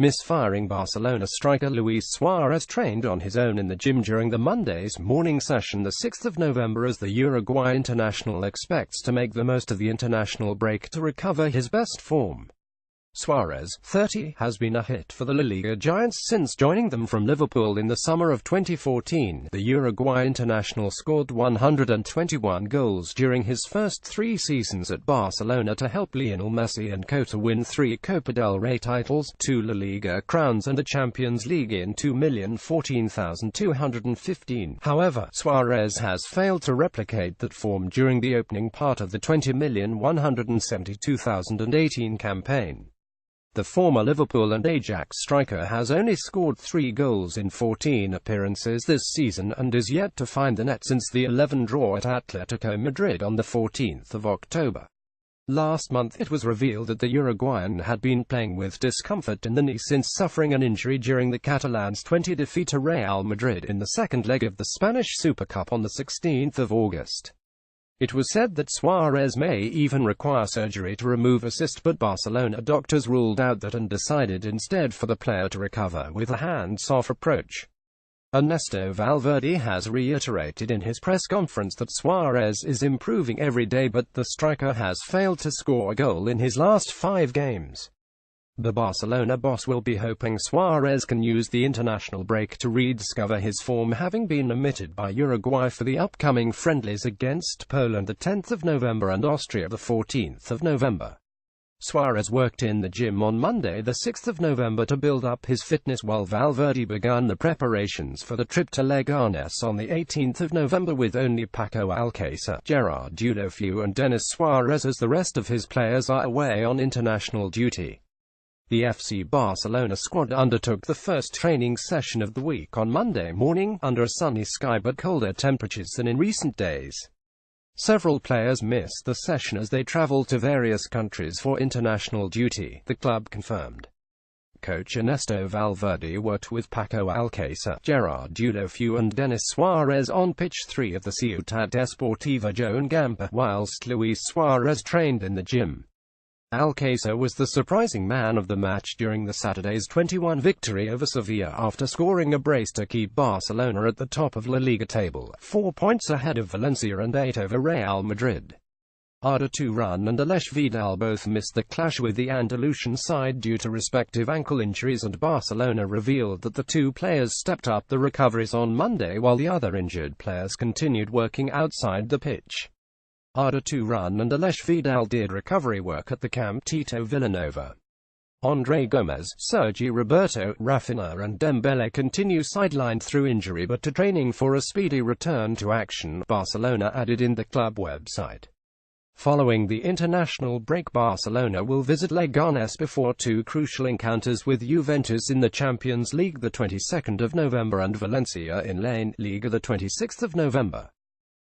Misfiring Barcelona striker Luis Suarez trained on his own in the gym during the Monday's morning session, the 6th of November, as the Uruguay international expects to make the most of the international break to recover his best form. Suarez, 30, has been a hit for the La Liga giants since joining them from Liverpool in the summer of 2014. The Uruguay international scored 121 goals during his first 3 seasons at Barcelona to help Lionel Messi and co to win 3 Copa del Rey titles, 2 La Liga crowns and the Champions League in 2,014,215. However, Suarez has failed to replicate that form during the opening part of the 20,172,018 campaign. The former Liverpool and Ajax striker has only scored 3 goals in 14 appearances this season and is yet to find the net since the 11 draw at Atletico Madrid on the 14th of October. Last month it was revealed that the Uruguayan had been playing with discomfort in the knee since suffering an injury during the Catalans' 20 defeat to Real Madrid in the second leg of the Spanish Super Cup on the 16th of August. It was said that Suarez may even require surgery to remove a cyst, but Barcelona doctors ruled out that and decided instead for the player to recover with a hands-off approach. Ernesto Valverde has reiterated in his press conference that Suarez is improving every day, but the striker has failed to score a goal in his last 5 games. The Barcelona boss will be hoping Suarez can use the international break to rediscover his form, having been omitted by Uruguay for the upcoming friendlies against Poland the 10th of November and Austria the 14th of November. Suarez worked in the gym on Monday the 6th of November to build up his fitness, while Valverde began the preparations for the trip to Leganes on the 18th of November with only Paco Alcácer, Gerard Deulofeu and Denis Suarez, as the rest of his players are away on international duty. The FC Barcelona squad undertook the first training session of the week on Monday morning, under a sunny sky but colder temperatures than in recent days. Several players missed the session as they traveled to various countries for international duty, the club confirmed. Coach Ernesto Valverde worked with Paco Alcácer, Gerard Deulofeu and Denis Suarez on pitch 3 of the Ciutat Deportiva Joan Gamper, whilst Luis Suarez trained in the gym. Alcácer was the surprising man of the match during the Saturday's 2-1 victory over Sevilla after scoring a brace to keep Barcelona at the top of La Liga table, 4 points ahead of Valencia and 8 over Real Madrid. Arda Turan and Aleix Vidal both missed the clash with the Andalusian side due to respective ankle injuries, and Barcelona revealed that the 2 players stepped up the recoveries on Monday while the other injured players continued working outside the pitch. Arda Turan and Aleix Vidal did recovery work at the Camp Tito Villanova. André Gomes, Sergi Roberto, Rafinha and Dembele continue sidelined through injury but to training for a speedy return to action, Barcelona added in the club website. Following the international break, Barcelona will visit Leganes before 2 crucial encounters with Juventus in the Champions League the 22nd of November and Valencia in La Liga the 26th of November.